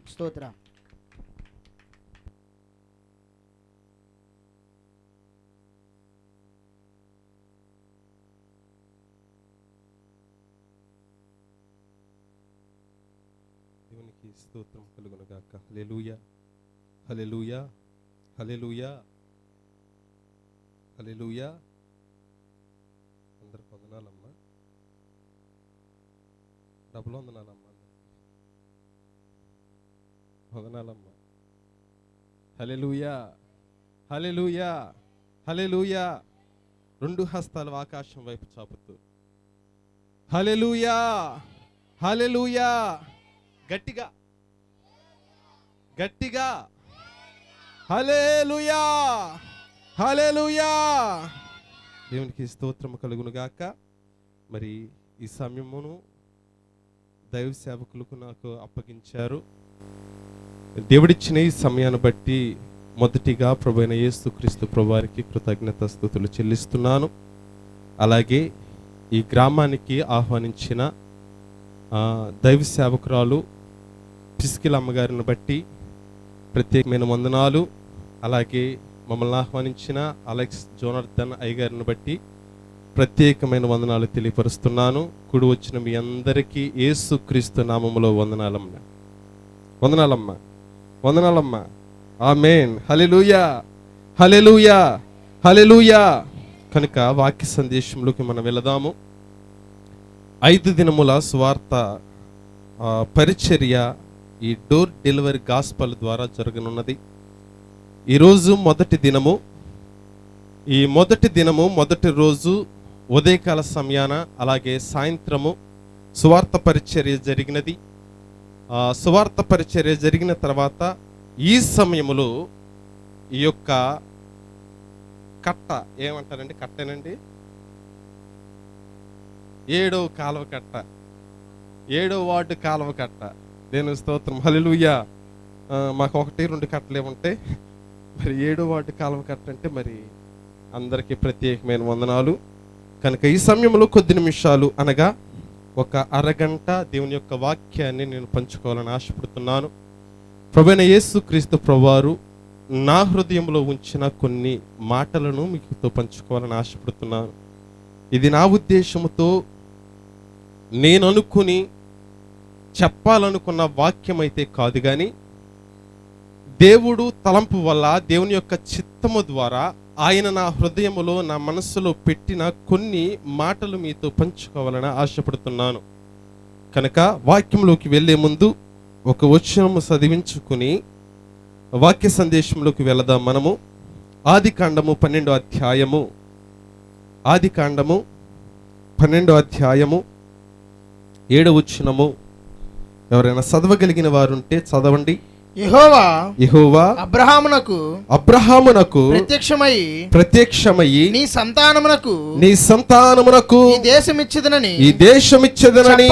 స్తోత్రం. దేవునికి స్తోత్రం కలుగును గాక. హల్లెలూయా, హల్లెలూయా, హల్లెలూయా, హల్లెలూయా. అందరికి వందనాలమ్మా, డబ్బులు వందనాలమ్మా, వందనాలమ్మా. హల్లెలూయా, హల్లెలూయా, హల్లెలూయా. రెండు హస్తాలు ఆకాశం వైపు చాపుతూ హల్లెలూయా, హల్లెలూయా. గట్టిగా గట్టిగా హల్లెలూయా, హల్లెలూయా. దేవునికి స్తోత్రం కలుగును గాక. మరి ఈ సమయమును దైవ సేవకులకు నాకు అప్పగించారు. దేవుడిచ్చిన ఈ సమయాన్ని బట్టి మొదటిగా ప్రభువైన యేసుక్రీస్తు ప్రభువారికి కృతజ్ఞతాస్తుతులు చెల్లిస్తున్నాను. అలాగే ఈ గ్రామానికి ఆహ్వానించిన దైవ సేవకురాలు పిస్కిల్ అమ్మగారిని బట్టి ప్రత్యేకమైన వందనాలు. అలాగే మమ్మల్ని ఆహ్వానించిన అలెక్స్ జోనార్థన్ అయ్యగారిని బట్టి ప్రత్యేకమైన వందనాలు తెలియపరుస్తున్నాను. కూడి వచ్చిన మీ అందరికీ యేసుక్రీస్తు నామములో వందనాలమ్మ, వందనాలమ్మ, వందనాలమ్మ. ఆమేన్. హల్లెలూయా, హల్లెలూయా, హల్లెలూయా. కనుక వాక్య సందేశంలోకి మనం వెళదాము. 5 దినముల స్వార్థ పరిచర్య ఈ డోర్ డెలివరీ గాస్పల్ ద్వారా జరగనున్నది. ఈరోజు మొదటి దినము. ఈ మొదటి దినము మొదటి రోజు ఉదయకాల సమయాన అలాగే సాయంత్రము సువార్త పరిచర్య జరిగినది. సువార్త పరిచర్య జరిగిన తర్వాత ఈ సమయములో ఈ యొక్క కట్ట ఏమంటారండి, కట్టేనండి, 7వ కాలువ కట్ట, 7వ వార్డు కాలువ కట్ట. దేవుని స్తోత్రం, హల్లెలూయా. మాకు 1-2 కట్టలే ఉంటాయి. మరి 7వ వార్డు కాలువ కట్ట అంటే మరి అందరికీ ప్రత్యేకమైన వందనాలు. కనుక ఈ సమయంలో కొద్ది నిమిషాలు అనగా ఒక అరగంట దేవుని యొక్క వాక్యాన్ని నేను పంచుకోవాలని ఆశపడుతున్నాను. ప్రభువైన యేసుక్రీస్తు ప్రభువారు నా హృదయంలో ఉంచిన కొన్ని మాటలను మీతో పంచుకోవాలని ఆశపడుతున్నాను. ఇది నా ఉద్దేశంతో నేను అనుకుని చెప్పాలనుకున్న వాక్యం అయితే కాదు, కానీ దేవుడు తలంపు వల్ల దేవుని యొక్క చిత్తము ద్వారా ఆయన నా హృదయములో నా మనస్సులో పెట్టిన కొన్ని మాటలు మీతో పంచుకోవాలని ఆశపడుతున్నాను. కనుక వాక్యంలోకి వెళ్ళే ముందు ఒక వచనము చదివించుకుని వాక్య సందేశంలోకి వెళదాం. మనము ఆదికాండము 12వ అధ్యాయము, ఆదికాండము 12వ అధ్యాయము 7వ వచనము. ఎవరైనా చదవగలిగిన వారు ఉంటే చదవండి. యెహోవా అబ్రహామునకు ప్రత్యక్షమై నీ సంతానమునకు ఈ దేశమిచ్చెదనని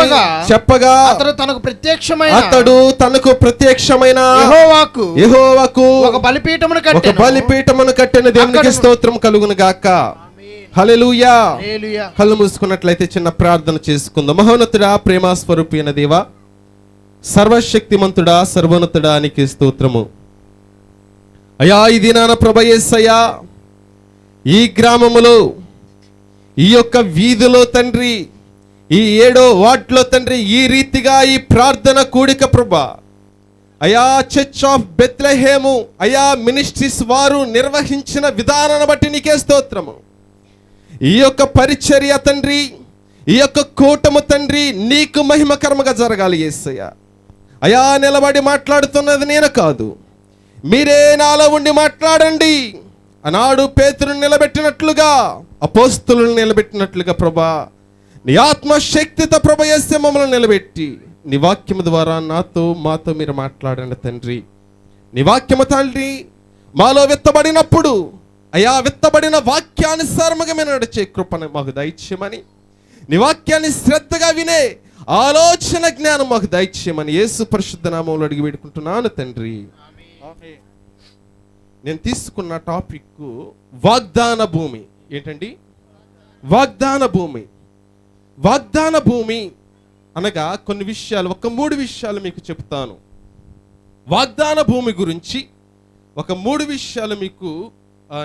చెప్పగా అతడు తనకు ప్రత్యక్షమైన యెహోవాకు ఒక బలిపీఠమును కట్టిన. దేవునికి స్తోత్రం కలుగును గాక. హల్లెలూయా. కళ్ళు మూసుకున్నట్లయితే చిన్న ప్రార్థన చేసుకుందాం. మహోన్నతుడా, ప్రేమ స్వరూపి అయిన దేవా, సర్వశక్తిమంతుడా, సర్వోన్నతుడా నీకే స్తోత్రము. అయా ఈ దినాన ప్రభు యేసయ్యా, ఈ గ్రామములో ఈ యొక్క వీధిలో తండ్రి, ఈ 7వ వార్డులో తండ్రి, ఈ రీతిగా ఈ ప్రార్థన కూడిక ప్రభా అయా చర్చ్ ఆఫ్ బెత్లెహేము అయా మినిస్ట్రీస్ వారు నిర్వహించిన విధానాన్ని బట్టి నీకే స్తోత్రము. ఈ యొక్క పరిచర్య తండ్రి, ఈ యొక్క కూటము తండ్రి నీకు మహిమకరముగా జరగాలి యేసయ్యా. అయా నిలబడి మాట్లాడుతున్నది నేను కాదు, మీరే నాలో ఉండి మాట్లాడండి. ఆనాడు పేతురుని నిలబెట్టినట్లుగా, అపోస్తులను నిలబెట్టినట్లుగా ప్రభా నీ ఆత్మశక్తితో ప్రభ యేసే మమ్మల్ని నిలబెట్టి నీ వాక్యము ద్వారా మాతో మీరు మాట్లాడండి తండ్రి. నీ వాక్యము తండ్రి మాలో విత్తబడినప్పుడు అయా విత్తబడిన వాక్యానుసారముగా మేము నడిచే కృపను మాకు దయచేయమని, నీ వాక్యాన్ని శ్రద్ధగా వినే ఆలోచన జ్ఞానం మాకు దయచేయమని యేసు పరిశుద్ధ నామములో అడిగి వేడుకుంటున్నాను తండ్రి. నేను తీసుకున్న టాపిక్ వాగ్దాన భూమి. ఏంటండి? వాగ్దాన భూమి. వాగ్దాన భూమి అనగా కొన్ని విషయాలు, ఒక 3 విషయాలు మీకు చెప్తాను. వాగ్దాన భూమి గురించి ఒక 3 విషయాలు మీకు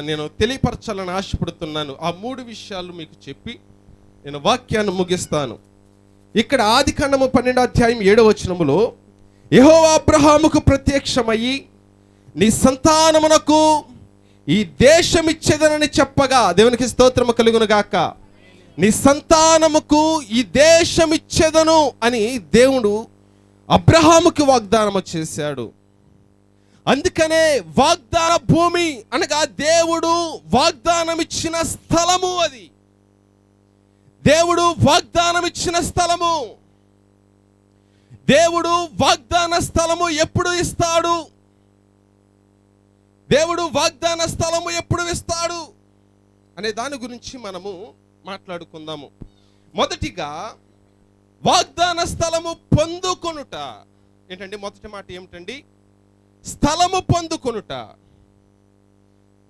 నేను తెలియపరచాలని ఆశపడుతున్నాను. ఆ 3 విషయాలు మీకు చెప్పి నేను వాక్యాన్ని ముగిస్తాను. ఇక్కడ ఆదికాండము 12వ అధ్యాయం 7వ వచనములో యెహోవా అబ్రహాముకు ప్రత్యక్షమయ్యి నీ సంతానమునకు ఈ దేశం ఇచ్చేదనని చెప్పగా, దేవునికి స్తోత్రము కలుగును గాక, నీ సంతానముకు ఈ దేశం ఇచ్చేదను అని దేవుడు అబ్రహాముకి వాగ్దానం చేశాడు. అందుకనే వాగ్దాన భూమి అనగా దేవుడు వాగ్దానం ఇచ్చిన స్థలము. అది దేవుడు వాగ్దానం ఇచ్చిన స్థలము. దేవుడు వాగ్దాన స్థలము ఎప్పుడు ఇస్తాడు? దేవుడు వాగ్దాన స్థలము ఎప్పుడు ఇస్తాడు అనే దాని గురించి మనము మాట్లాడుకుందాము. మొదటిగా వాగ్దాన స్థలము పొందుకొనుట. ఏంటండి మొదటి మాట ఏమిటండి? స్థలము పొందుకొనుట.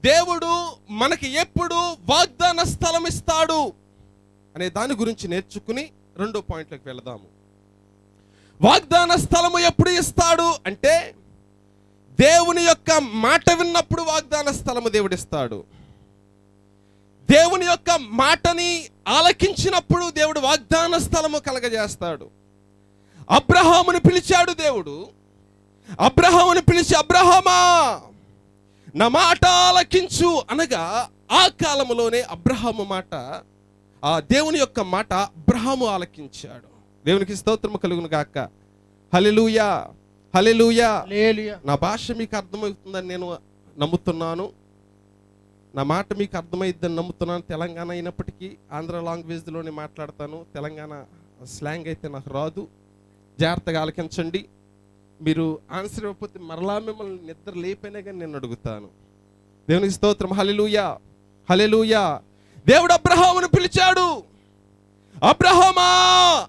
దేవుడు మనకి ఎప్పుడు వాగ్దాన స్థలం ఇస్తాడు అనే దాని గురించి నేర్చుకుని 2వ పాయింట్లోకి వెళదాము. వాగ్దాన స్థలము ఎప్పుడు ఇస్తాడు అంటే, దేవుని యొక్క మాట విన్నప్పుడు వాగ్దాన స్థలము దేవుడిస్తాడు. దేవుని యొక్క మాటని ఆలకించినప్పుడు దేవుడు వాగ్దాన స్థలము కలగజేస్తాడు. అబ్రహాముని పిలిచాడు దేవుడు. అబ్రహాముని పిలిచి, అబ్రహామా నా మాట ఆలకించు అనగా, ఆ కాలంలోనే అబ్రహాము మాట, ఆ దేవుని యొక్క మాట అబ్రహాము ఆలకించాడు. దేవునికి స్తోత్రము కలుగును గాక. హల్లెలూయా, హల్లెలూయా. నా భాష మీకు అర్థమవుతుందని నేను నమ్ముతున్నాను. నా మాట మీకు అర్థమైద్దని నమ్ముతున్నాను. తెలంగాణ అయినప్పటికీ ఆంధ్ర లాంగ్వేజ్లోనే మాట్లాడతాను. తెలంగాణ స్లాంగ్ అయితే నాకు రాదు. జాగ్రత్తగా ఆలకించండి. మీరు ఆన్సర్ ఇవ్వకపోతే మరలా మిమ్మల్ని నిద్ర లేపైనా కానీ నేను అడుగుతాను. దేవునికి స్తోత్రం. హల్లెలూయా, హల్లెలూయా. దేవుడు అబ్రహామును పిలిచాడు. అబ్రహామా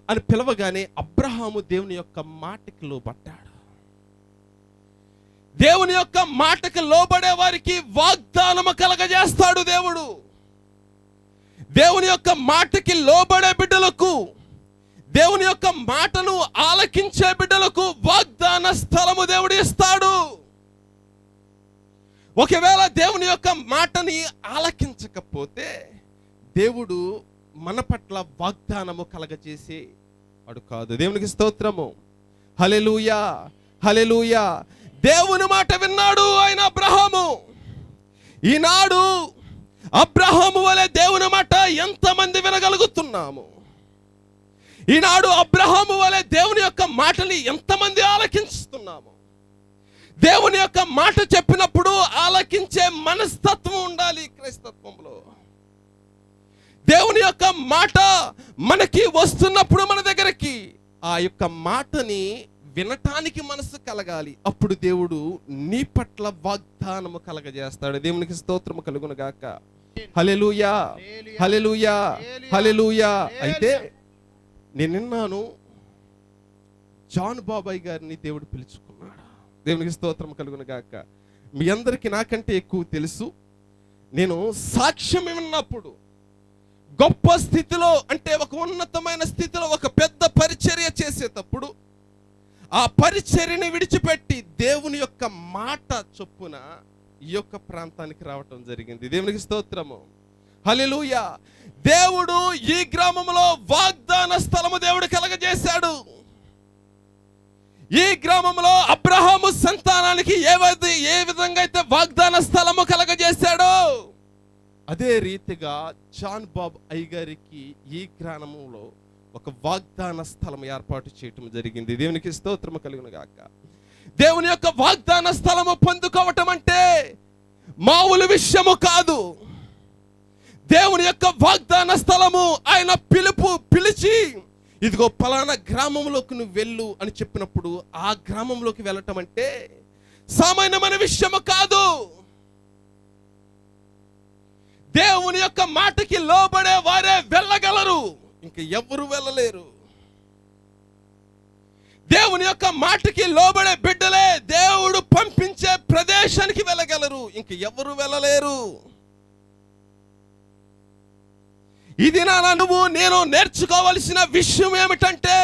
అని పిలవగానే అబ్రహాము దేవుని యొక్క మాటకి లోబడ్డాడు. దేవుని యొక్క మాటకి లోబడే వారికి వాగ్దానము కలగజేస్తాడు దేవుడు. దేవుని యొక్క మాటకి లోబడే బిడ్డలకు, దేవుని యొక్క మాటను ఆలకించే బిడ్డలకు వాగ్దాన స్థలము దేవుడు ఇస్తాడు. ఒకవేళ దేవుని యొక్క మాటని ఆలకించకపోతే దేవుడు మన పట్ల వాగ్దానము కలగజేసే వాడు కాదు. దేవునికి స్తోత్రము. హల్లెలూయా, హల్లెలూయా. దేవుని మాట విన్నాడు ఆయన అబ్రహాము. ఈనాడు అబ్రహాము వలె దేవుని మాట ఎంతమంది వినగలుగుతున్నాము? ఈనాడు అబ్రహాము వలె దేవుని యొక్క మాటని ఎంతమంది ఆలకించుతున్నాము? దేవుని యొక్క మాట చెప్పినప్పుడు ఆలకించే మనస్తత్వం ఉండాలి క్రైస్తత్వంలో. దేవుని యొక్క మాట మనకి వస్తున్నప్పుడు మన దగ్గరికి ఆ యొక్క మాటని వినటానికి మనసు కలగాలి. అప్పుడు దేవుడు నీ పట్ల వాగ్దానము కలగజేస్తాడు. దేవునికి స్తోత్రము కలుగును గాక. హల్లెలూయా, హల్లెలూయా, హల్లెలూయా. అయితే నేను విన్నాను, జాన్ బాబాయ్ గారిని దేవుడు పిలుచుకున్నాడు. దేవునికి స్తోత్రం కలుగును గాక. మీ అందరికీ నాకంటే ఎక్కువ తెలుసు. నేను సాక్ష్యం విన్నప్పుడు గొప్ప స్థితిలో, అంటే ఒక ఉన్నతమైన స్థితిలో ఒక పెద్ద పరిచర్య చేసేటప్పుడు ఆ పరిచర్యని విడిచిపెట్టి దేవుని యొక్క మాట చొప్పున ఈ యొక్క ప్రాంతానికి రావటం జరిగింది. దేవునికి స్తోత్రము. హల్లెలూయా. దేవుడు ఈ గ్రామంలో వాగ్దాన స్థలము దేవుడు కలగజేశాడు. ఈ గ్రామంలో అబ్రహాము సంతానానికి ఏ విధంగా అయితే వాగ్దాన స్థలము కలగజేశాడో అదే రీతిగా జాన్ బాబ్ అయ్యగారికి ఈ గ్రామంలో ఒక వాగ్దాన స్థలం ఏర్పాటు చేయటం జరిగింది. దేవునికి స్తోత్రము కలుగును గాక. దేవుని యొక్క వాగ్దాన స్థలము పొందుకోవటం అంటే మామూలు విషయము కాదు. దేవుని యొక్క వాగ్దాన స్థలము ఆయన పిలిచి, ఇదిగో పలానా గ్రామంలోకి నువ్వు వెళ్ళు అని చెప్పినప్పుడు ఆ గ్రామంలోకి వెళ్ళటం అంటే సామాన్యమైన విషయము కాదు. దేవుని యొక్క మాటకి లోబడే వారే వెళ్ళగలరు, ఇంక ఎవరు వెళ్ళలేరు. దేవుని యొక్క మాటకి లోబడే బిడ్డలే దేవుడు పంపించే ప్రదేశానికి వెళ్ళగలరు, ఇంక ఎవరు వెళ్ళలేరు. ఇది నువ్వు నేను నేర్చుకోవలసిన విషయం ఏమిటంటే,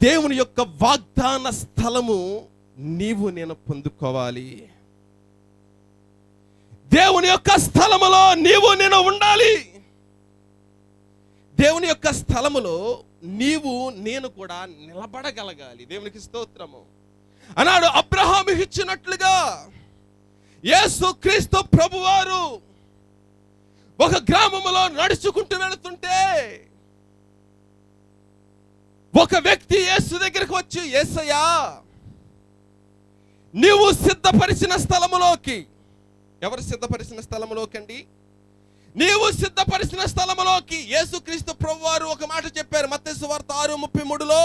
దేవుని యొక్క వాగ్దాన స్థలము నీవు నేను పొందుకోవాలి. దేవుని యొక్క స్థలములో నీవు నేను ఉండాలి. దేవుని యొక్క స్థలములో నీవు నేను కూడా నిలబడగలగాలి. దేవునికి స్తోత్రము. అన్నాడు అబ్రహాముకి ఇచ్చినట్లుగా యేసు క్రీస్తు ప్రభువారు ఒక గ్రామములో నడుచుకుంటూ వెళుతుంటే ఒక వ్యక్తి యేసు దగ్గరికి వచ్చి, యేసయ్యా, నీవు సిద్ధపరిచిన స్థలములోకి. ఎవరు సిద్ధపరిచిన స్థలములోకి అండి? నీవు సిద్ధపరిచిన స్థలములోకి. యేసుక్రీస్తు ప్రభువారు ఒక మాట చెప్పారు మత్తయి సువార్త 6:33లో,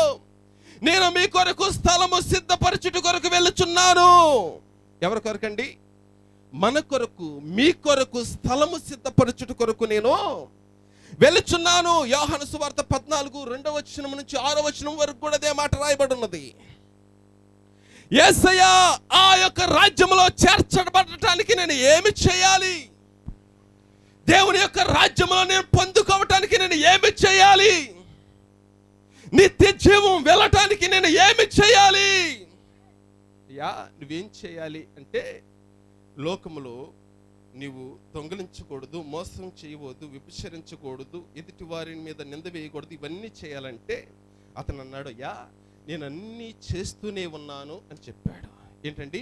నేను మీ కొరకు స్థలము సిద్ధపరచుట కొరకు వెళ్ళుచున్నాను. ఎవరి కొరకండి? మన కొరకు, మీ కొరకు స్థలము సిద్ధపరచుట కొరకు నేను వెళ్ళుచున్నాను. యోహాను సువార్త 14:2 నుంచి 6 వరకు కూడా అదే మాట రాయబడి ఉన్నది. యేసయ్య ఆ యొక్క రాజ్యములో చేర్చబడటానికి నేను ఏమి చేయాలి? దేవుని యొక్క రాజ్యములో నేను పొందుకోవటానికి నేను ఏమి చేయాలి? నిత్య జీవం వెళ్ళటానికి నేను ఏమి చేయాలి? నువ్వేం చేయాలి అంటే, లోకములో నీవు దొంగలించకూడదు, మోసం చేయకూడదు, విభచరించకూడదు, ఎదుటి వారి మీద నింద వేయకూడదు. ఇవన్నీ చేయాలంటే అతను అన్నాడు, నేను అన్నీ చేస్తూనే ఉన్నాను అని చెప్పాడు. ఏంటండి?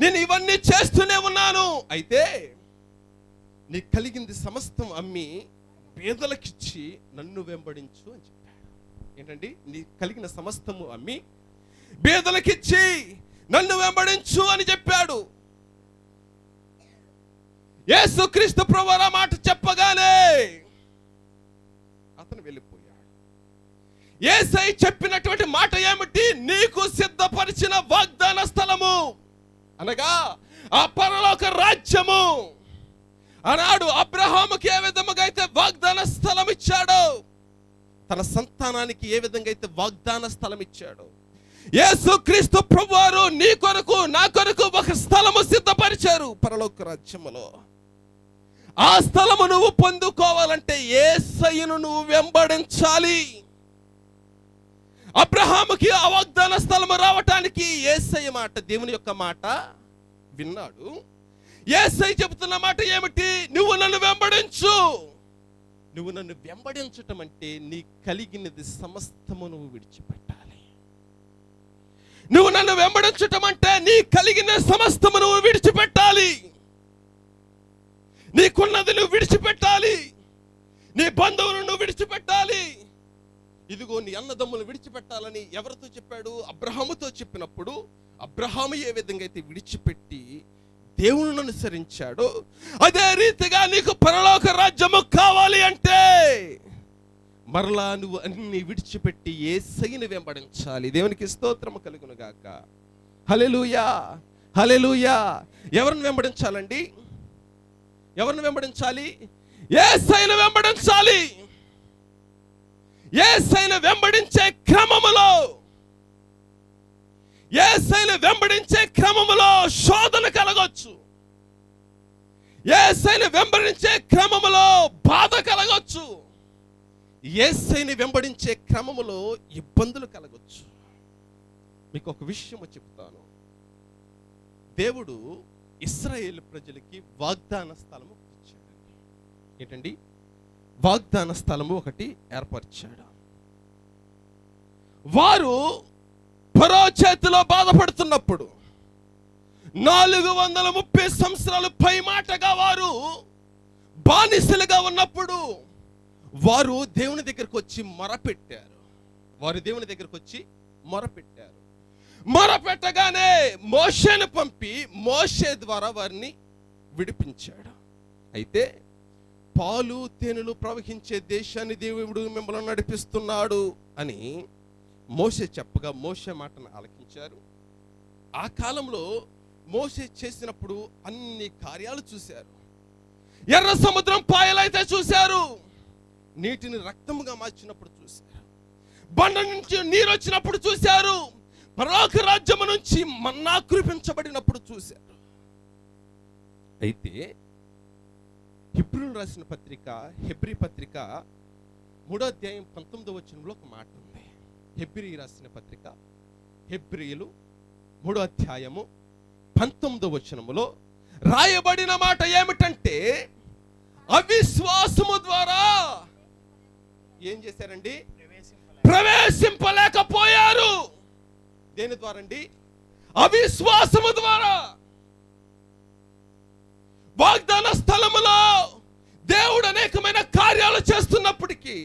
నేను ఇవన్నీ చేస్తూనే ఉన్నాను. అయితే నీకు కలిగింది సమస్తం అమ్మి పేదలకిచ్చి నన్ను వెంబడించు అని చెప్పాడు. ఏంటండి? నీ కలిగిన సమస్తము అమ్మి పేదలకిచ్చి నన్ను వెంబడించు అని చెప్పాడు. యేసుక్రీస్తు ప్రభువు ఆ మాట చెప్పగానే అతను వెళ్ళిపోయాడు. యేసయ్య చెప్పినటువంటి మాట ఏమిటి? నీకు సిద్ధపరిచిన వాగ్దాన స్థలము, అనగా ఆ పరలోక రాజ్యము. అన్నాడు అబ్రహాముకి ఏ విధంగా అయితే వాగ్దాన స్థలం ఇచ్చాడో, తన సంతానానికి ఏ విధంగా అయితే వాగ్దాన స్థలం ఇచ్చాడో, యేసుక్రీస్తు ప్రభువారు నీ కొరకు, నా కొరకు ఒక స్థలము సిద్ధపరిచారు పరలోక రాజ్యములో. ఆ స్థలము నువ్వు పొందుకోవాలంటే యేసయ్యను నువ్వు వెంబడించాలి. అబ్రహాముకి ఆ వాగ్దాన స్థలము రావటానికి యేసయ్య మాట, దేవుని యొక్క మాట విన్నాడు. యేసయ్య చెబుతున్న మాట ఏమిటి? నువ్వు నన్ను వెంబడించు. నువ్వు నన్ను వెంబడించటం అంటే నీ కలిగినది సమస్తము నువ్వు విడిచిపెట్టాలి. నువ్వు నన్ను వెంబడించటం అంటే నీ కలిగిన సమస్తము నువ్వు విడిచిపెట్టాలి. నీకున్నది నువ్వు విడిచిపెట్టాలి. నీ బంధువులను నువ్వు విడిచిపెట్టాలి. ఇదిగో నీ అన్నదమ్ములు విడిచిపెట్టాలని ఎవరితో చెప్పాడు? అబ్రహాముతో చెప్పినప్పుడు అబ్రహాము ఏ విధంగా అయితే విడిచిపెట్టి దేవుని అనుసరించాడో, అదే రీతిగా నీకు పరలోక రాజ్యము కావాలి అంటే మరలా నువ్వు అన్ని విడిచిపెట్టి యేసయ్యను వెంబడించాలి. దేవునికి స్తోత్రము కలుగును గాక. హల్లెలూయా, హల్లెలూయా. ఎవరిని వెంబడించాలండి? ఎవరిని వెంబడించాలి? యేసయ్యను వెంబడించాలి. యేసయ్యను వెంబడించే క్రమములో, యేసయ్యను వెంబడించే క్రమములో శోధన కలగొచ్చు. యేసయ్యను వెంబడించే క్రమములో బాధ కలగొచ్చు. యేసయ్యను వెంబడించే క్రమములో ఇబ్బందులు కలగొచ్చు. మీకు ఒక విషయం చెప్తాను. దేవుడు ఇశ్రాయేలు ప్రజలకి వాగ్దాన స్థలము ఇచ్చాడు. ఏంటండి? వాగ్దాన స్థలము ఒకటి ఏర్పరిచాడు. వారు ఫరో చేతిలో బాధపడుతున్నప్పుడు 430 సంవత్సరాలు పై మాటగా వారు బానిసలుగా ఉన్నప్పుడు వారు దేవుని దగ్గరకు వచ్చి మొరపెట్టారు. మొరపెట్టగానే మోషేను పంపి మోషే ద్వారా వారిని విడిపించాడు. అయితే పాలు తేనెలు ప్రవహించే దేశాన్ని దేవుడు మిమ్మల్ని నడిపిస్తున్నాడు అని మోషే చెప్పగా మోషే మాటను ఆలకించారు. ఆ కాలంలో మోషే చేసినప్పుడు అన్ని కార్యాలు చూశారు. ఎర్ర సముద్రం పాయలైతే చూశారు, నీటిని రక్తముగా మార్చినప్పుడు చూశారు, బండ నుంచి నీరు వచ్చినప్పుడు చూశారు, పరలోక రాజ్యము నుంచి మన్నా కురిపించబడినప్పుడు చూశారు. అయితే హెబ్రీయులు రాసిన పత్రిక, హెబ్రీ పత్రిక 3:19 ఒక మాట ఉంది. హెబ్రీ రాసిన పత్రిక, హెబ్రీయులు 3వ అధ్యాయము 19వ వచనములో రాయబడిన మాట ఏమిటంటే, అవిశ్వాసము ద్వారా ఏం చేశారండి? ప్రవేశింపలేకపోయారు. దేని ద్వారా అండి? అవిశ్వాసము ద్వారా. వాగ్దాన స్థలములో దేవుడు అనేకమైన కార్యాలు చేస్తున్నప్పటికీ,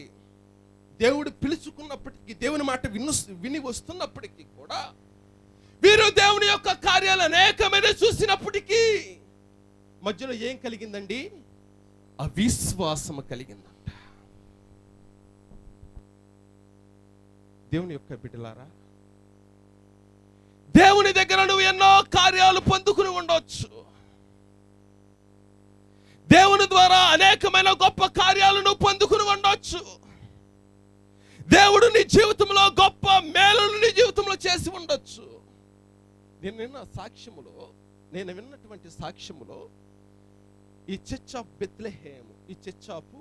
దేవుడు పిలుచుకున్నప్పటికీ, దేవుని మాట విని వస్తున్నప్పటికీ కూడా వీరు దేవుని యొక్క కార్యాలు అనేకమైన చూసినప్పటికీ మధ్యలో ఏం కలిగిందండి? అవిశ్వాసము కలిగిందంట. దేవుని యొక్క బిడ్డలారా, దేవుని దగ్గర నువ్వు ఎన్నో కార్యాలు పొందుకుని ఉండవచ్చు. దేవుని ద్వారా అనేకమైన గొప్ప కార్యాలు నువ్వు పొందుకుని ఉండవచ్చు. దేవుడు నీ జీవితంలో గొప్ప మేలును నీ జీవితంలో చేసి ఉండొచ్చు. నేను విన్నటువంటి సాక్ష్యములో ఈ చర్చ్ ఆఫ్ బెత్లెహేమ్, ఈ చర్చ్ ఆఫ్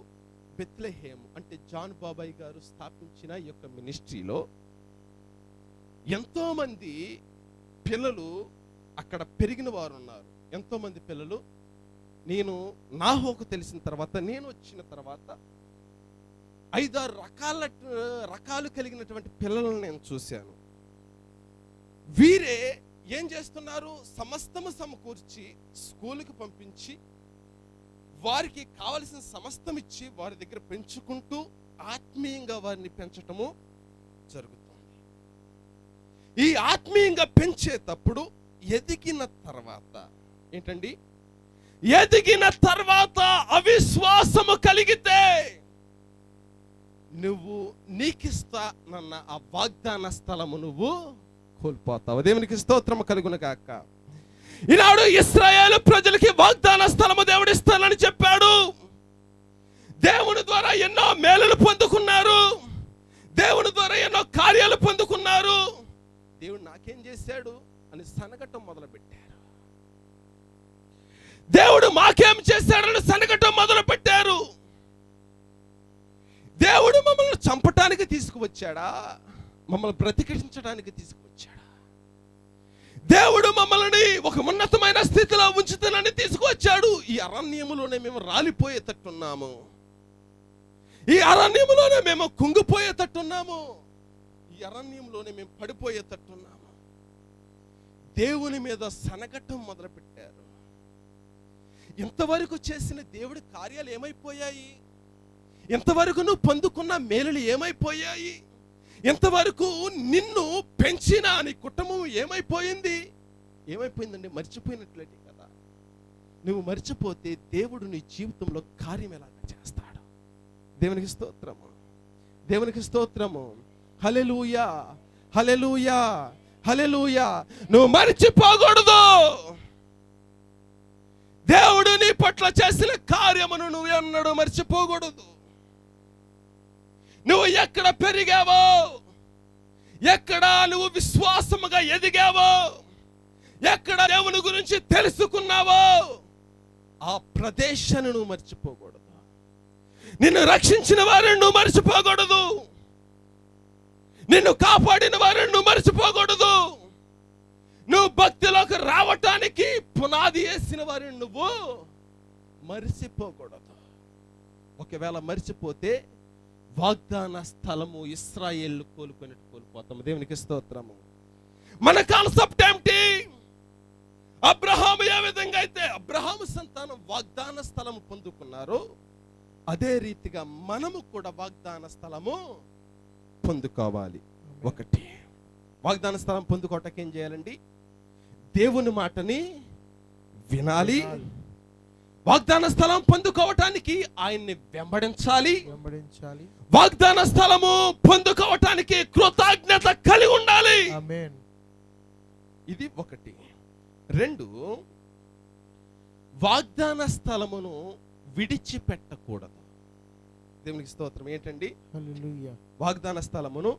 బెత్లెహేమ్ అంటే జాన్ బాబాయ్ గారు స్థాపించిన ఈ యొక్క మినిస్ట్రీలో ఎంతో మంది పిల్లలు అక్కడ పెరిగిన వారు ఉన్నారు. ఎంతో మంది పిల్లలు నేను నాహోకు తెలిసిన తర్వాత, నేను వచ్చిన తర్వాత 5-6 రకాలు కలిగినటువంటి పిల్లలను నేను చూశాను. వీరే ఏం చేస్తున్నారు? సమస్తము సమకూర్చి స్కూల్కి పంపించి వారికి కావలసిన సమస్తం ఇచ్చి వారి దగ్గర పెంచుకుంటూ ఆత్మీయంగా వారిని పెంచటము జరుగుతుంది. ఈ ఆత్మీయంగా పెంచేటప్పుడు ఎదిగిన తర్వాత ఏంటండి? ఎదిగిన తర్వాత అవిశ్వాసము కలిగితే నువ్వు నీకిస్తానన్న ఆ వాగ్దాన స్థలము నువ్వు కోల్పోతావు. దేవునికి స్తోత్రము కలుగును గాక. ఈనాడు ఇశ్రాయేలు ప్రజలకి వాగ్దాన స్థలము దేవుడు ఇస్తానని చెప్పాడు. దేవుని ద్వారా ఎన్నో మేలులు పొందుకున్నారు. దేవుని ద్వారా ఎన్నో కార్యాలు పొందుకున్నారు. దేవుడు నాకేం చేశాడు అని సనగటం మొదలు పెట్టారు. దేవుడు మాకేం చేశాడని సనగటం మొదలు పెట్టారు. దేవుడు మమ్మల్ని చంపటానికి తీసుకువచ్చాడా? మమ్మల్ని బ్రతికించడానికి తీసుకువచ్చాడా? దేవుడు మమ్మల్ని ఒక ఉన్నతమైన స్థితిలో ఉంచుతానని తీసుకువచ్చాడు. ఈ అరణ్యములోనే మేము రాలిపోయేటట్టున్నాము. ఈ అరణ్యములోనే మేము కుంగిపోయేటట్టున్నాము. ఈ అరణ్యంలోనే మేము పడిపోయేటట్టున్నాము. దేవుని మీద సనగటం మొదలు పెట్టారు. ఇంతవరకు చేసిన దేవుడి కార్యాలు ఏమైపోయాయి? ఇంతవరకు నువ్వు పొందుకున్న మేలులు ఏమైపోయాయి? ఇంతవరకు నిన్ను పెంచిన నీ కుటుంబం ఏమైపోయింది? ఏమైపోయిందండి? మర్చిపోయినట్లయితే కదా. నువ్వు మర్చిపోతే దేవుడు నీ జీవితంలో కార్యం ఎలాగ చేస్తాడు. దేవునికి స్తోత్రము, దేవునికి స్తోత్రము. హల్లెలూయా, హల్లెలూయా, హల్లెలూయా. నువ్వు మర్చిపోకూడదు. దేవుడు నీ పట్ల చేసిన కార్యమును నువ్వు ఎన్నడూ మర్చిపోకూడదు. నువ్వు ఎక్కడ పెరిగావో, ఎక్కడ నువ్వు విశ్వాసముగా ఎదిగావో, ఎక్కడ దేవుని గురించి తెలుసుకున్నావో ఆ ప్రదేశాన్ని నువ్వు మర్చిపోకూడదు. నిన్ను రక్షించిన వారిని నువ్వు మర్చిపోకూడదు. నిన్ను కాపాడిన వారిని నువ్వు మర్చిపోకూడదు. నువ్వు భక్తిలోకి రావటానికి పునాది వేసిన వారిని నువ్వు మర్చిపోకూడదు. ఒకవేళ మర్చిపోతే వాగ్దాన స్థలము ఇశ్రాయేలు కోల్పోయినట్టు కోల్పోతాము. దేవునికి స్తోత్రము. మన కాన్సెప్ట్ ఏమిటి? అబ్రహాము ఏ విధంగా అయితే అబ్రహాము సంతానం వాగ్దాన స్థలము పొందుకున్నారు, అదే రీతిగా మనము కూడా వాగ్దాన స్థలము పొందుకోవాలి. ఒకటి, వాగ్దాన స్థలం పొందుకోవటానికి ఏం చేయాలండి? దేవుని మాటని వినాలి. వాగ్దాన స్థలం పొందుకోవటానికి ఆయన్ని వెంబడించాలి. వాగ్దాన స్థలము పొందుకోవటానికి కృతజ్ఞత కలిగి ఉండాలి. ఆమేన్. ఇది ఒకటి. 2, వాగ్దాన స్థలమును విడిచిపెట్టకూడదు. దేవునికి స్తోత్రం. ఏంటండి? హల్లెలూయా. వాగ్దాన స్థలమును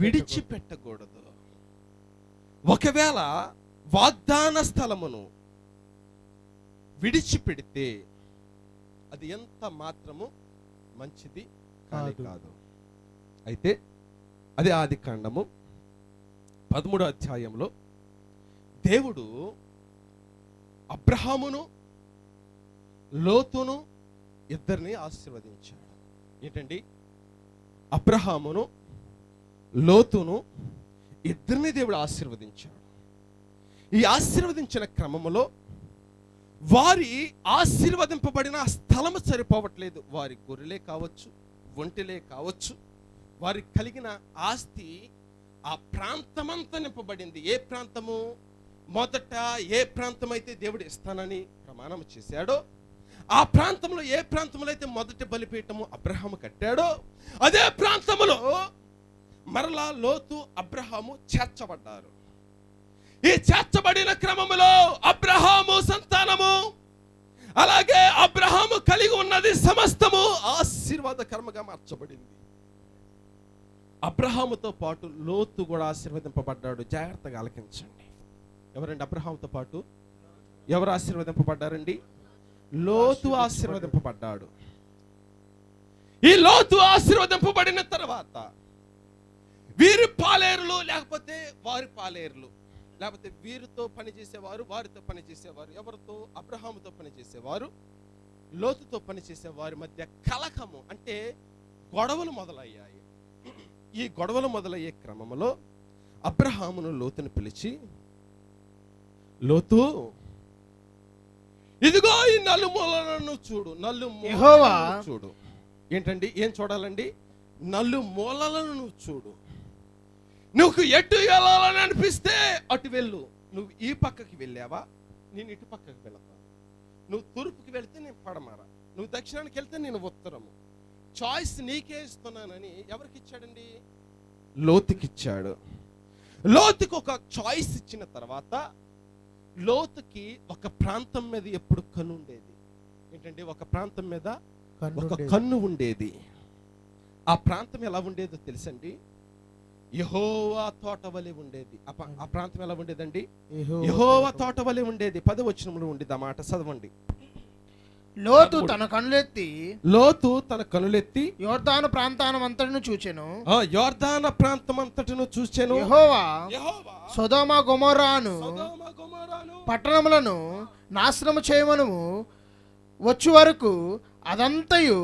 విడిచిపెట్టకూడదు. ఒకవేళ వాగ్దాన స్థలమును విడిచిపెడితే అది ఎంత మాత్రము మంచిది కాదు. అయితే అదే ఆదికాండము 13వ అధ్యాయంలో దేవుడు అబ్రహామును లోతును ఇద్దరిని ఆశీర్వదించాడు. ఏంటండి? అబ్రహామును లోతును ఇద్దరిని దేవుడు ఆశీర్వదించాడు. ఈ ఆశీర్వదించిన క్రమములో వారి ఆశీర్వదింపబడిన స్థలము సరిపోవట్లేదు. వారి గొర్రెలే కావచ్చు, ఒంటెలే కావచ్చు, వారికి కలిగిన ఆస్తి ఆ ప్రాంతమంతా నింపబడింది. ఏ ప్రాంతము? మొదట ఏ ప్రాంతం అయితే దేవుడు ఇస్తానని ప్రమాణం చేశాడో ఆ ప్రాంతంలో, ఏ ప్రాంతంలో అయితే మొదటి బలిపీఠము అబ్రహాము కట్టాడో అదే ప్రాంతంలో మరలా లోతు అబ్రహాము చేర్చబడ్డారు. ఈ చేర్చబడిన క్రమములో అబ్రహాము సంతానము, అలాగే అబ్రహాము కలిగి ఉన్నది సమస్తము ఆశీర్వాదకరముగా మార్చబడింది. అబ్రహాముతో పాటు లోతు కూడా ఆశీర్వదింపబడ్డాడు. జాగ్రత్తగా ఆలకించండి. ఎవరండి అబ్రహాముతో పాటు ఎవరు ఆశీర్వదింపబడ్డారండి? లోతు ఆశీర్వదింపబడ్డాడు. ఈ లోతు ఆశీర్వదింపబడిన తర్వాత వీరి పాలేరులు లేకపోతే వారి పాలేరులు, లేకపోతే వీరితో పనిచేసేవారు వారితో పనిచేసేవారు, ఎవరితో? అబ్రహాముతో పనిచేసేవారు లోతుతో పనిచేసేవారి మధ్య కలకము, అంటే గొడవలు మొదలయ్యాయి. ఈ గొడవలు మొదలయ్యే క్రమంలో అబ్రహామును లోతుని పిలిచి, లోతు, ఇదిగో ఈ నలుమూలలను చూడు. యెహోవా చూడు. ఏంటండి? ఏం చూడాలండి? నలుమూలలను చూడు. నువ్వు ఎటు వెళ్ళాలని అనిపిస్తే అటు వెళ్ళు. నువ్వు ఈ పక్కకి వెళ్ళావా, నేను ఇటు పక్కకి వెళతాను. నువ్వు తూర్పుకి వెళితే నేను పడమర, నువ్వు దక్షిణానికి వెళ్తే నేను ఉత్తరము. చాయిస్ నీకే ఇస్తున్నానని ఎవరికి ఇచ్చాడండి? లోతుకి ఇచ్చాడు. లోతుకి ఒక చాయిస్ ఇచ్చిన తర్వాత లోతుకి ఒక ప్రాంతం మీద ఎప్పుడు కన్ను ఉండేది. ఏంటంటే ఒక ప్రాంతం మీద ఒక కన్ను ఉండేది. ఆ ప్రాంతం ఎలా ఉండేదో తెలుసండి? యెహోవా తోట వలె ఉండేది. ఆ ప్రాంతం ఎలా ఉండేదండి? యెహోవా తోట వలె ఉండేది. 10వ వచనంలో ఉండేది ఆ మాట. చదవండి. లోతు తన కనులెత్తి యోర్దాను ప్రాంతానంతటను చూచెను. యోర్దాను ప్రాంతమంతటను చూచెను. యెహోవా సొదొమ గొమొర్రాను పట్టణములను నాశనము చేయమను వచ్చు వరకు అదంతయు